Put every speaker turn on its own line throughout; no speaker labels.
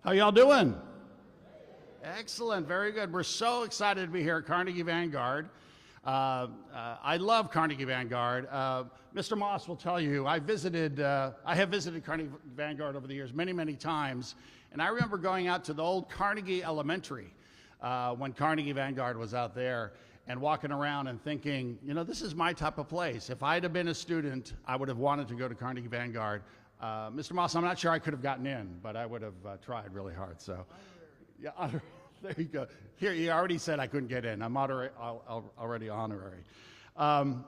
How y'all doing? Excellent, very good. We're so excited to be here at Carnegie Vanguard. I love Carnegie Vanguard. Mr. Moss will tell you, I have visited Carnegie Vanguard over the years many, many times, and I remember going out to the old Carnegie Elementary when Carnegie Vanguard was out there and walking around and thinking, you know, this is my type of place. If I'd have been a student, I would have wanted to go to Carnegie Vanguard. Mr. Moss, I'm not sure I could have gotten in, but I would have tried really hard. So, yeah, there you go. Here, you already said I couldn't get in. I'm already honorary. I'm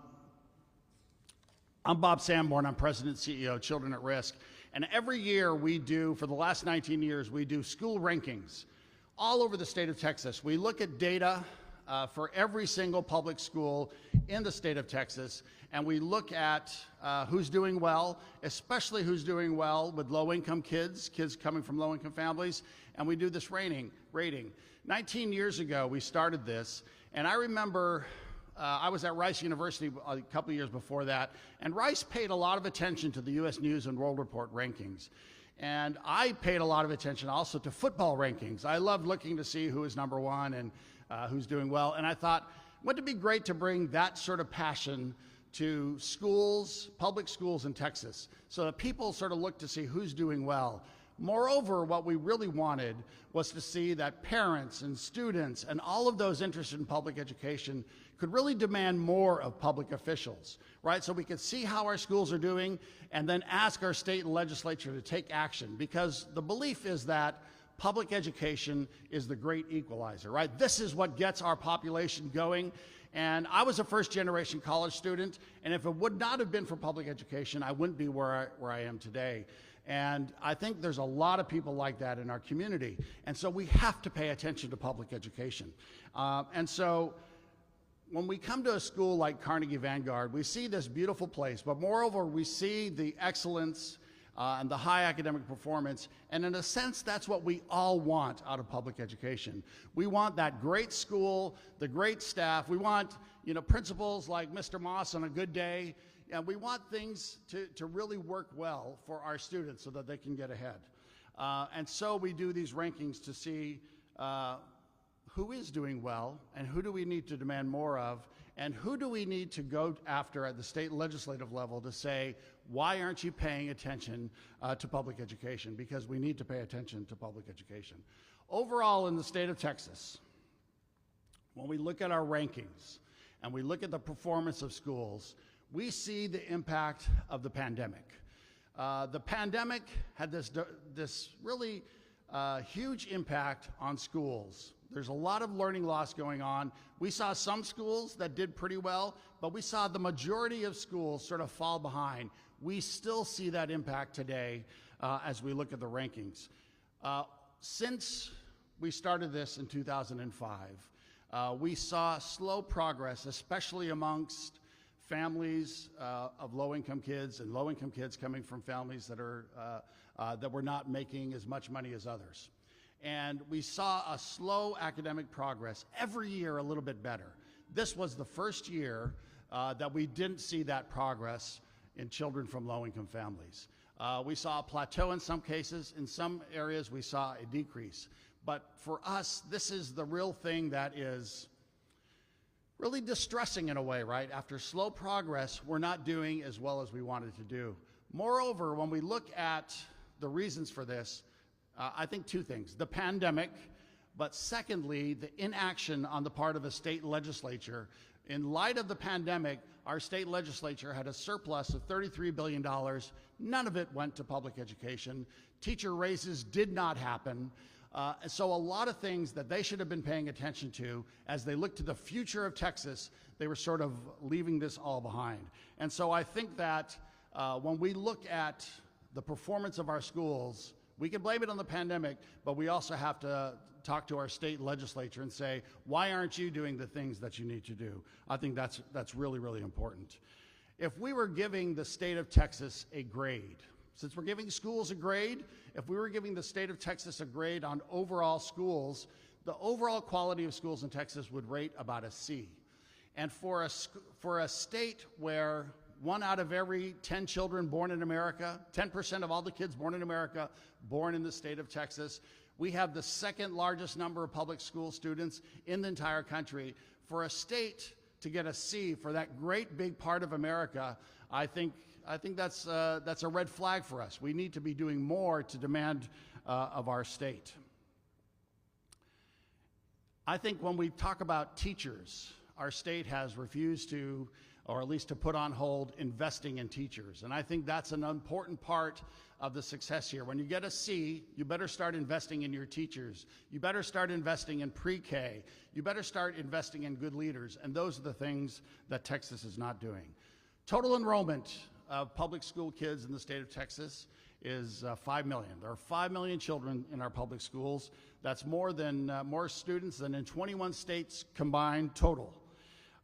Bob Sanborn. I'm President and CEO of Children at Risk. And every year we do, for the last 19 years, we do school rankings all over the state of Texas. We look at data for every single public school in the state of Texas, and we look at who's doing well, especially who's doing well with low-income kids coming from low-income families, and we do this rating. 19 years ago, we started this, and I remember I was at Rice University a couple years before that, and Rice paid a lot of attention to the U.S. News and World Report rankings. And I paid a lot of attention also to football rankings. I loved looking to see who is number one and who's doing well. And I thought, wouldn't it be great to bring that sort of passion to schools, public schools in Texas, so that people sort of look to see who's doing well. Moreover, what we really wanted was to see that parents and students and all of those interested in public education could really demand more of public officials, right? So we could see how our schools are doing and then ask our state and legislature to take action, because the belief is that public education is the great equalizer, right? This is what gets our population going. And I was a first-generation college student, and if it would not have been for public education, I wouldn't be where I am today. And I think there's a lot of people like that in our community. And so we have to pay attention to public education. And so when we come to a school like Carnegie Vanguard, we see this beautiful place, but moreover, we see the excellence and the high academic performance, and in a sense, that's what we all want out of public education. We want that great school, the great staff. We want, you know, principals like Mr. Moss on a good day, and we want things to really work well for our students so that they can get ahead. And so we do these rankings to see who is doing well and who do we need to demand more of, and who do we need to go after at the state legislative level to say, why aren't you paying attention to public education? Because we need to pay attention to public education. Overall, in the state of Texas, when we look at our rankings and we look at the performance of schools, we see the impact of the pandemic. The pandemic had this really huge impact on schools. There's a lot of learning loss going on. We saw some schools that did pretty well, but we saw the majority of schools sort of fall behind. We still see that impact today as we look at the rankings. Since we started this in 2005, we saw slow progress, especially amongst families of low-income kids and low-income kids coming from families that were not making as much money as others. And we saw a slow academic progress, every year a little bit better. This was the first year that we didn't see that progress in children from low-income families. We saw a plateau in some cases. In some areas, we saw a decrease. But for us, this is the real thing that is really distressing in a way, right? After slow progress, we're not doing as well as we wanted to do. Moreover, when we look at the reasons for this, I think two things: the pandemic, but secondly, the inaction on the part of the state legislature. In light of the pandemic, our state legislature had a surplus of $33 billion. None of it went to public education. Teacher raises did not happen. So a lot of things that they should have been paying attention to as they look to the future of Texas, they were sort of leaving this all behind. And so I think that when we look at the performance of our schools, we can blame it on the pandemic, but we also have to talk to our state legislature and say, why aren't you doing the things that you need to do? I think that's really, really important. If we were giving the state of Texas a grade, since we're giving schools a grade, if we were giving the state of Texas a grade on overall schools, the overall quality of schools in Texas would rate about a C. And for a state where 1 out of every 10 children born in America, 10% of all the kids born in America, born in the state of Texas. We have the second largest number of public school students in the entire country. For a state to get a C for that great big part of America, I think that's a red flag for us. We need to be doing more to demand of our state. I think when we talk about teachers, our state has refused to, or at least to put on hold, investing in teachers. And I think that's an important part of the success here. When you get a C, you better start investing in your teachers. You better start investing in pre-K. You better start investing in good leaders. And those are the things that Texas is not doing. Total enrollment of public school kids in the state of Texas is 5 million. There are 5 million children in our public schools. That's more students than in 21 states combined total.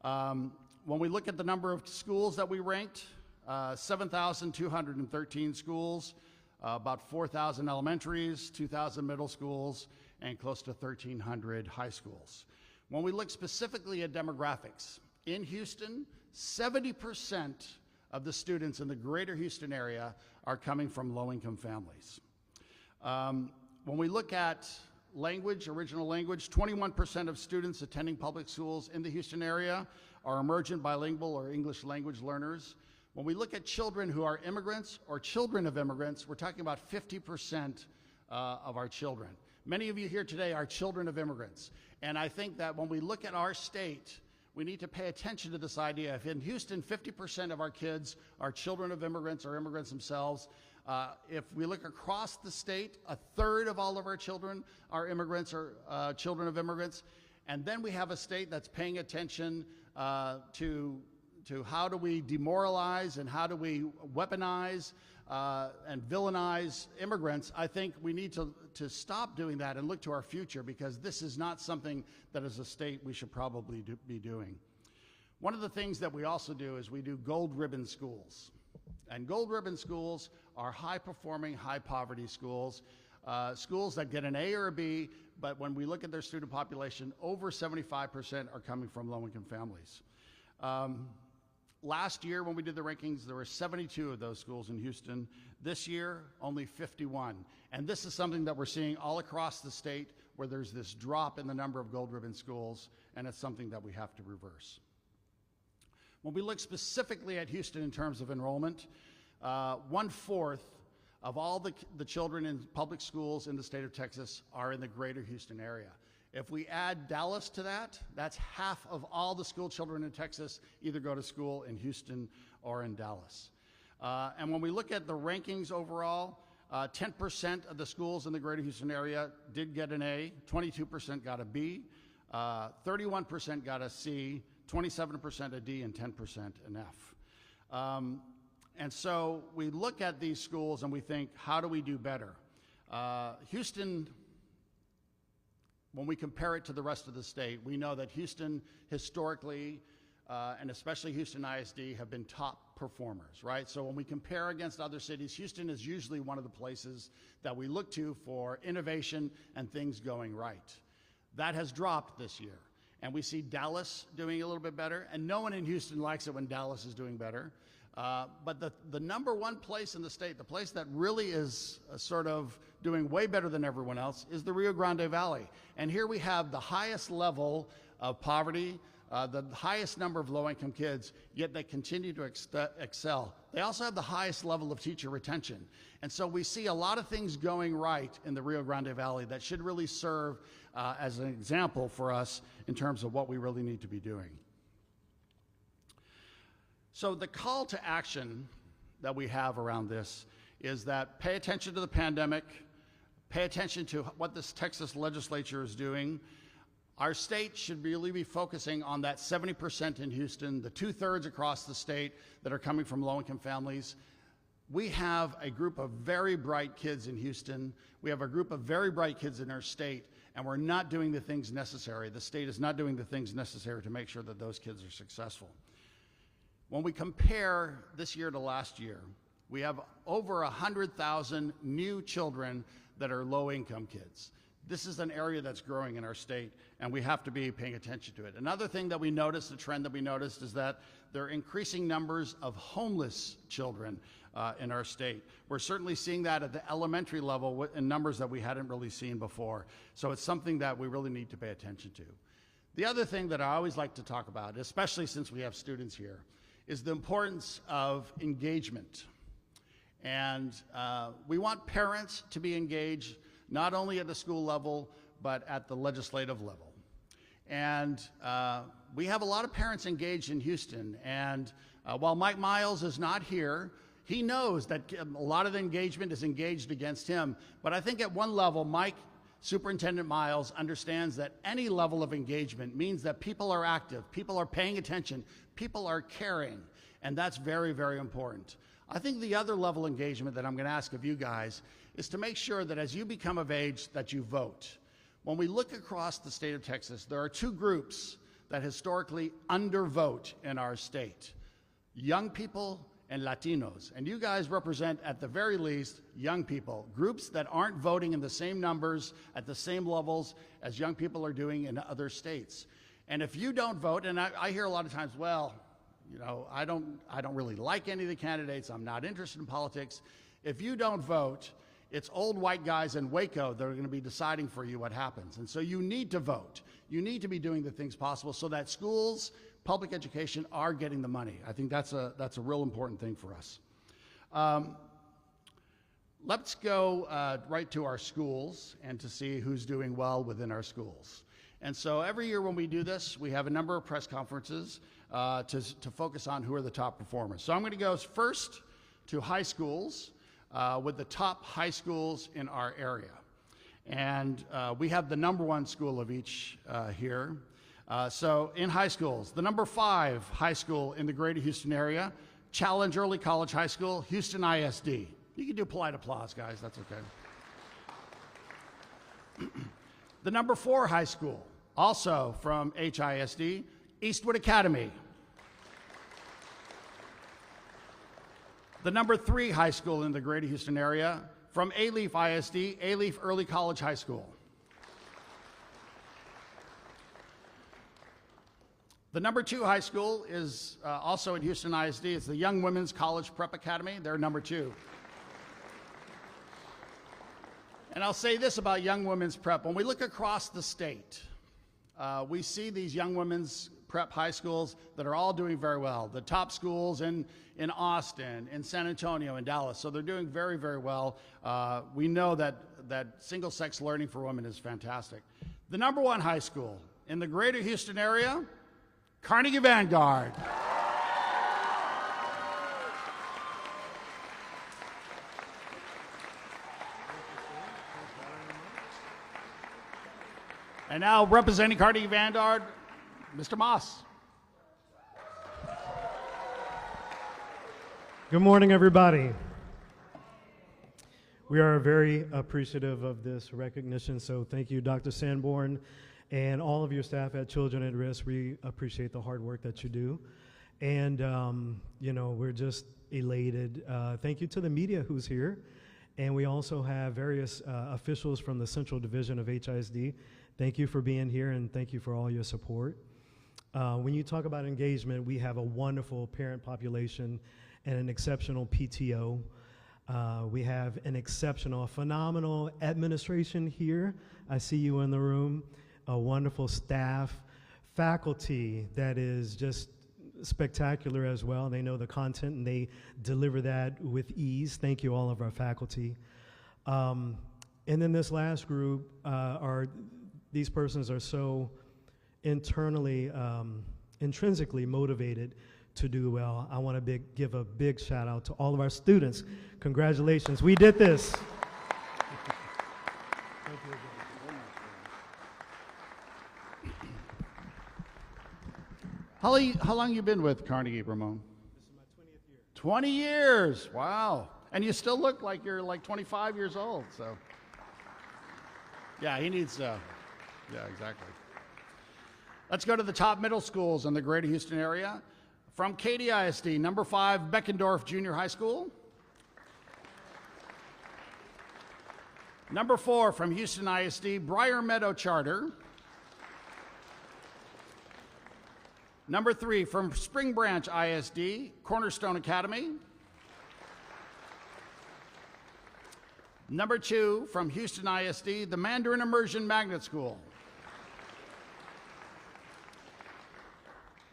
When we look at the number of schools that we ranked, 7,213 schools, about 4,000 elementaries, 2,000 middle schools, and close to 1,300 high schools. When we look specifically at demographics, in Houston, 70% of the students in the greater Houston area are coming from low-income families. When we look at language, original language, 21% of students attending public schools in the Houston area are emergent bilingual or English language learners. When we look at children who are immigrants or children of immigrants, we're talking about 50% of our children. Many of you here today are children of immigrants. And I think that when we look at our state, we need to pay attention to this idea. If in Houston, 50% of our kids are children of immigrants or immigrants themselves, if we look across the state, 1/3 of all of our children are immigrants or children of immigrants. And then we have a state that's paying attention to how do we demoralize and how do we weaponize and villainize immigrants. I think we need to stop doing that and look to our future, because this is not something that as a state we should probably be doing. One of the things that we also do is we do gold ribbon schools. And gold ribbon schools are high-performing, high-poverty schools, schools that get an A or a B, but when we look at their student population, over 75% are coming from low-income families. Last year, when we did the rankings, there were 72 of those schools in Houston. This year, only 51. And this is something that we're seeing all across the state, where there's this drop in the number of gold ribbon schools, and it's something that we have to reverse. When we look specifically at Houston in terms of enrollment, 1/4 of all the children in public schools in the state of Texas are in the greater Houston area. If we add Dallas to that, that's half of all the school children in Texas either go to school in Houston or in Dallas. And when we look at the rankings overall, 10% of the schools in the greater Houston area did get an A, 22% got a B, 31% got a C, 27% a D, and 10% an F. And so we look at these schools and we think, how do we do better? Houston, when we compare it to the rest of the state, we know that Houston historically, and especially Houston ISD, have been top performers, right? So when we compare against other cities, Houston is usually one of the places that we look to for innovation and things going right. That has dropped this year. And we see Dallas doing a little bit better, and no one in Houston likes it when Dallas is doing better. But the number one place in the state, the place that really is sort of doing way better than everyone else, is the Rio Grande Valley. And here we have the highest level of poverty, the highest number of low-income kids, yet they continue to excel. They also have the highest level of teacher retention. And so we see a lot of things going right in the Rio Grande Valley that should really serve as an example for us in terms of what we really need to be doing. So the call to action that we have around this is that pay attention to the pandemic, pay attention to what this Texas legislature is doing. Our state should really be focusing on that 70% in Houston, the 2/3 across the state that are coming from low-income families. We have a group of very bright kids in Houston. We have a group of very bright kids in our state, and we're not doing the things necessary. The state is not doing the things necessary to make sure that those kids are successful. When we compare this year to last year, we have over 100,000 new children that are low-income kids. This is an area that's growing in our state, and we have to be paying attention to it. Another thing that we noticed, a trend that we noticed, is that there are increasing numbers of homeless children in our state. We're certainly seeing that at the elementary level in numbers that we hadn't really seen before. So it's something that we really need to pay attention to. The other thing that I always like to talk about, especially since we have students here, is the importance of engagement. And we want parents to be engaged not only at the school level, but at the legislative level. And we have a lot of parents engaged in Houston. And while Mike Miles is not here, he knows that a lot of the engagement is engaged against him. But I think at one level, Superintendent Miles understands that any level of engagement means that people are active, people are paying attention, people are caring. And that's very, very important. I think the other level of engagement that I'm going to ask of you guys is to make sure that as you become of age that you vote. When we look across the state of Texas, there are two groups that historically undervote in our state: young people and Latinos. And you guys represent, at the very least, young people, groups that aren't voting in the same numbers at the same levels as young people are doing in other states. And if you don't vote, and I hear a lot of times, well, you know, I don't really like any of the candidates, I'm not interested in politics. If you don't vote, it's old white guys in Waco that are going to be deciding for you what happens. And so you need to vote. You need to be doing the things possible so that schools, public education are getting the money. I think that's a real important thing for us. Let's go right to our schools and to see who's doing well within our schools. And so every year when we do this, we have a number of press conferences to focus on who are the top performers. So I'm going to go first to high schools with the top high schools in our area. And we have the #1 school of each here. So in high schools, the #5 high school in the greater Houston area, Challenge Early College High School, Houston ISD. You can do polite applause, guys, that's okay. The #4 high school, also from HISD, Eastwood Academy. The #3 high school in the greater Houston area, from Alief ISD, Alief Early College High School. The #2 high school is also at Houston ISD. It's the Young Women's College Prep Academy. They're #2. And I'll say this about Young Women's Prep. When we look across the state, we see these Young Women's Prep high schools that are all doing very well. The top schools in Austin, in San Antonio, in Dallas. So they're doing very, very well. We know that single-sex learning for women is fantastic. The #1 high school in the greater Houston area, Carnegie Vanguard. And now representing Carnegie Vanguard, Mr. Moss.
Good morning, everybody. We are very appreciative of this recognition, so thank you, Dr. Sanborn, and all of your staff at Children at Risk. We appreciate the hard work that you do. And, you know, we're just elated. Thank you to the media who's here. And we also have various officials from the Central Division of HISD. Thank you for being here, and thank you for all your support. When you talk about engagement, we have a wonderful parent population and an exceptional PTO. We have an exceptional, phenomenal administration here. I see you in the room. A wonderful staff, faculty that is just spectacular as well. They know the content and they deliver that with ease. Thank you, all of our faculty. And then this last group these persons are so internally, intrinsically motivated to do well. I want to give a big shout out to all of our students. Congratulations, we did this. Thank you.
How long you been with Carnegie, Ramon?
This is my 20th year.
20 years, wow. And you still look like you're like 25 years old, so. Yeah, he needs, yeah, exactly. Let's go to the top middle schools in the greater Houston area. From Katy ISD, #5, Beckendorf Junior High School. Number 4 from Houston ISD, Briar Meadow Charter. Number 3 from Spring Branch ISD, Cornerstone Academy. Number 2 from Houston ISD, the Mandarin Immersion Magnet School.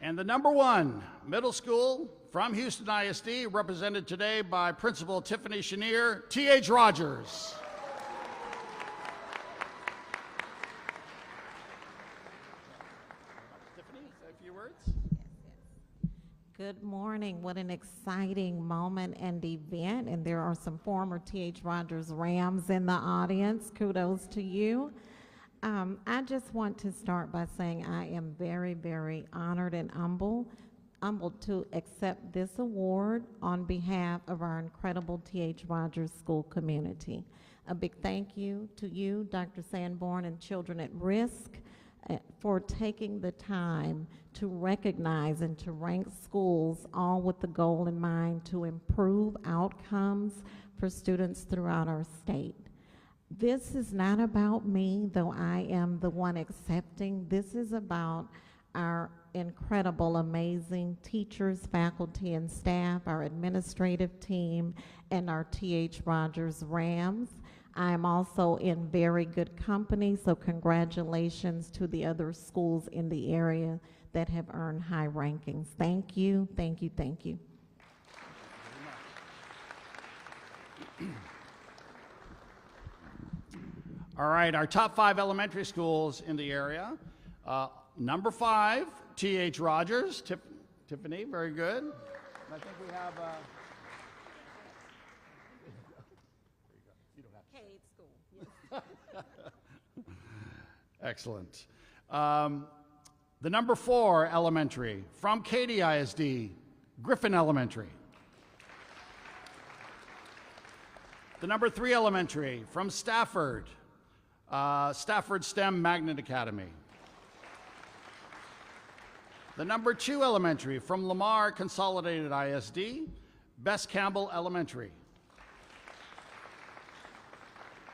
And the number 1 middle school from Houston ISD, represented today by Principal Tiffany Chenier, T.H. Rogers. Tiffany, say a few words.
Good morning. What an exciting moment and event. And there are some former T.H. Rogers Rams in the audience. Kudos to you. I just want to start by saying I am very, very honored and humbled to accept this award on behalf of our incredible T.H. Rogers School community. A big thank you to you, Dr. Sanborn, and Children at Risk, for taking the time to recognize and to rank schools, all with the goal in mind to improve outcomes for students throughout our state. This is not about me, though I am the one accepting. This is about our incredible, amazing teachers, faculty, and staff, our administrative team, and our T.H. Rogers Rams. I am also in very good company, so congratulations to the other schools in the area that have earned high rankings. Thank you, thank you, thank you.
All right, our top 5 elementary schools in the area. Number 5, T.H. Rogers. Tiffany, very good. I think we have... Excellent. The number 4 elementary from Katy ISD, Griffin Elementary. The number 3 elementary from Stafford, Stafford STEM Magnet Academy. The number 2 elementary from Lamar Consolidated ISD, Bess Campbell Elementary.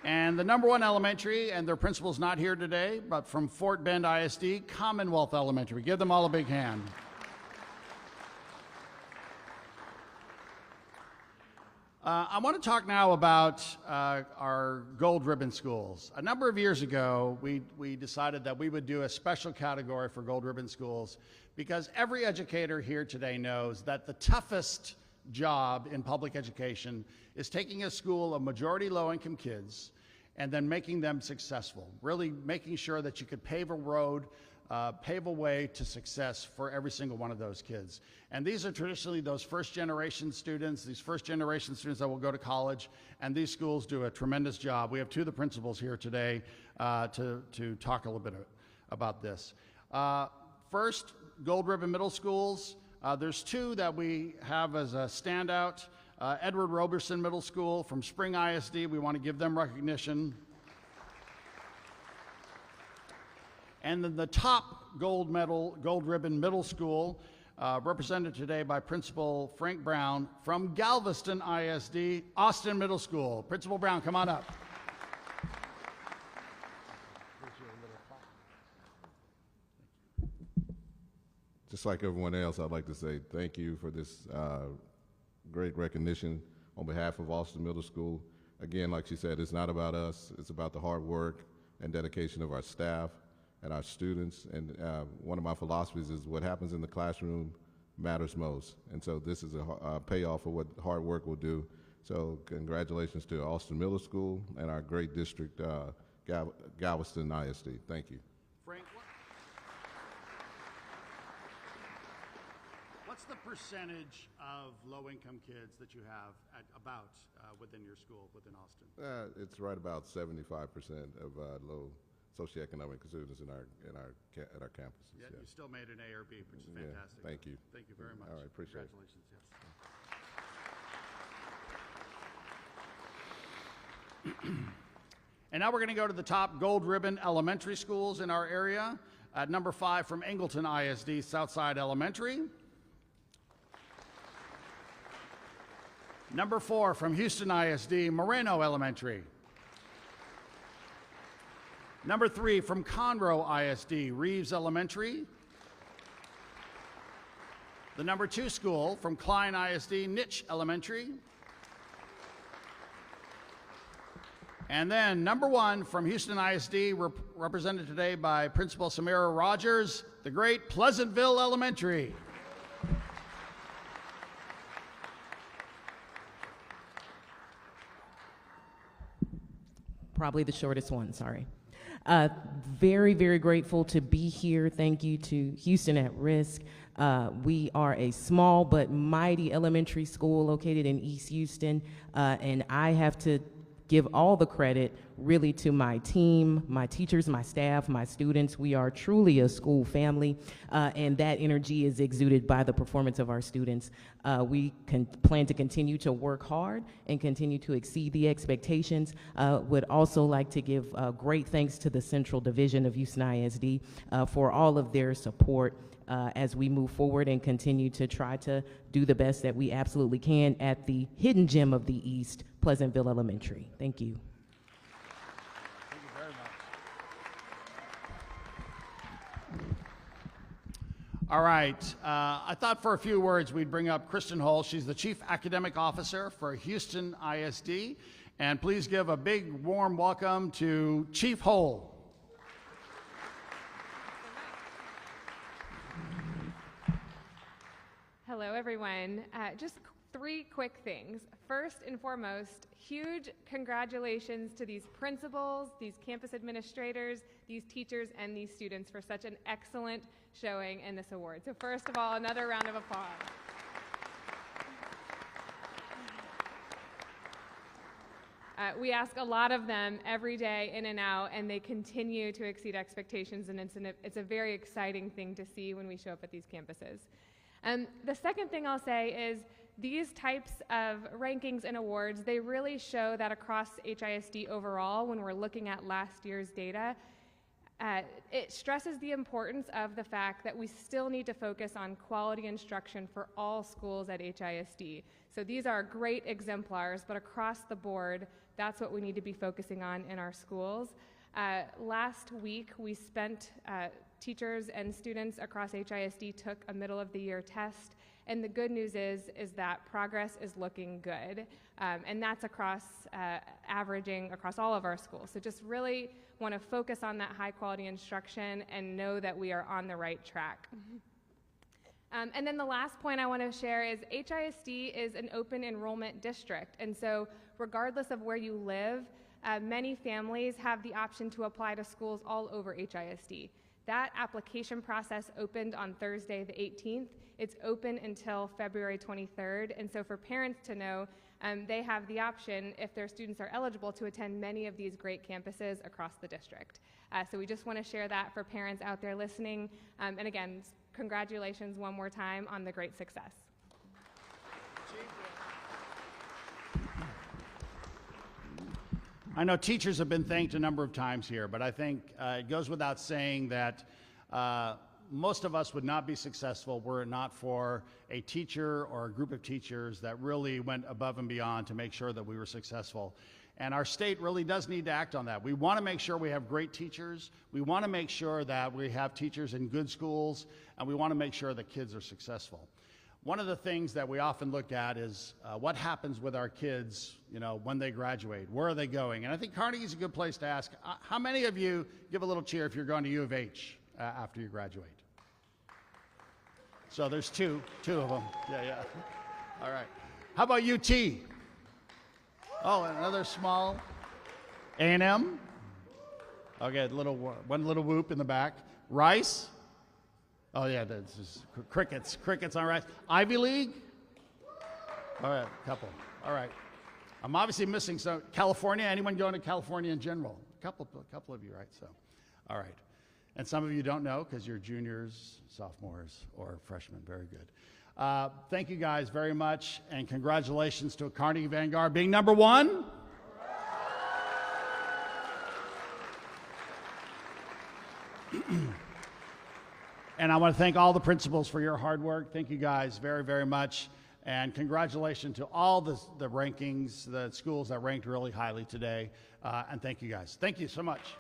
And the number 1 elementary, and their principal's not here today, but from Fort Bend ISD, Commonwealth Elementary. Give them all a big hand. I want to talk now about our gold ribbon schools. A number of years ago, we decided that we would do a special category for gold ribbon schools because every educator here today knows that the toughest job in public education is taking a school of majority low-income kids and then making them successful, really making sure that you could pave a road, pave a way to success for every single one of those kids. And these are traditionally those first-generation students, these first-generation students that will go to college, and these schools do a tremendous job. We have 2 of the principals here today to talk a little bit about this. First, Gold Ribbon Middle Schools. There's 2 that we have as a standout. Edward Roberson Middle School from Spring ISD, we want to give them recognition. And then the top gold ribbon middle school, represented today by Principal Frank Brown from Galveston ISD, Austin Middle School. Principal Brown, come on up.
Just like everyone else, I'd like to say thank you for this great recognition on behalf of Austin Middle School. Again, like she said, it's not about us, it's about the hard work and dedication of our staff and our students. And one of my philosophies is what happens in the classroom matters most. And so this is a payoff for what hard work will do. So congratulations to Austin Middle School and our great district, Galveston ISD. Thank you.
Frank, what's the percentage of low-income kids that you have within your school, within Austin?
It's right about 75% of low socioeconomic students at our campuses.
Yeah,
yes.
You still made an A or B, which is
Yeah,
fantastic.
thank you.
Thank you very much.
All right, appreciate it.
Congratulations, yes. And now we're going to go to the top gold ribbon elementary schools in our area. At number 5 from Angleton ISD, Southside Elementary. Number 4 from Houston ISD, Moreno Elementary. Number 3 from Conroe ISD, Reeves Elementary. The number 2 school from Klein ISD, Nitch Elementary. And then number 1 from Houston ISD, represented today by Principal Samira Rogers, the great Pleasantville Elementary.
Probably the shortest one, sorry. Very, very grateful to be here. Thank you to Houston at Risk. We are a small but mighty elementary school located in East Houston, and I have to give all the credit really to my team, my teachers, my staff, my students. We are truly a school family, and that energy is exuded by the performance of our students. We plan to continue to work hard and continue to exceed the expectations. Would also like to give great thanks to the Central Division of Houston ISD for all of their support as we move forward and continue to try to do the best that we absolutely can at the hidden gem of the East, Pleasantville Elementary. Thank you.
Thank you very much. All right. I thought for a few words we'd bring up Kristen Hull. She's the Chief Academic Officer for Houston ISD. And please give a big, warm welcome to Chief Hull.
Hello, everyone. Just 3 quick things. First and foremost, huge congratulations to these principals, these campus administrators, these teachers, and these students for such an excellent showing in this award. So first of all, another round of applause. We ask a lot of them every day in and out, and they continue to exceed expectations, and it's a very exciting thing to see when we show up at these campuses. The second thing I'll say is these types of rankings and awards, they really show that across HISD overall, when we're looking at last year's data, it stresses the importance of the fact that we still need to focus on quality instruction for all schools at HISD. So these are great exemplars, but across the board, that's what we need to be focusing on in our schools. Last week, we spent teachers and students across HISD took a middle of the year test, and the good news is that progress is looking good, and that's across averaging across all of our schools. So just really want to focus on that high quality instruction and know that we are on the right track. And then the last point I want to share is HISD is an open enrollment district, and so regardless of where you live, many families have the option to apply to schools all over HISD. That application process opened on Thursday the 18th. It's open until February 23rd, and so for parents to know, they have the option, if their students are eligible, to attend many of these great campuses across the district. So we just want to share that for parents out there listening, and again, congratulations one more time on the great success.
I know teachers have been thanked a number of times here, but I think it goes without saying that most of us would not be successful were it not for a teacher or a group of teachers that really went above and beyond to make sure that we were successful. And our state really does need to act on that. We want to make sure we have great teachers. We want to make sure that we have teachers in good schools, and we want to make sure that kids are successful. One of the things that we often look at is what happens with our kids, when they graduate. Where are they going? And I think Carnegie's a good place to ask. How many of you give a little cheer if you're going to U of H after you graduate? So there's two of them. Yeah. All right. How about UT? Oh, another small. A&M? Okay, one little whoop in the back. Rice? Oh yeah, that's just crickets on Rice. Ivy League? All right, couple. All right. I'm obviously missing some. California, anyone going to California in general? A couple of you, right? So, all right. And some of you don't know because you're juniors, sophomores, or freshmen. Very good. Thank you guys very much, and congratulations to Carnegie Vanguard being number 1. And I want to thank all the principals for your hard work. Thank you guys very, very much. And congratulations to all the rankings, the schools that ranked really highly today. And thank you guys. Thank you so much.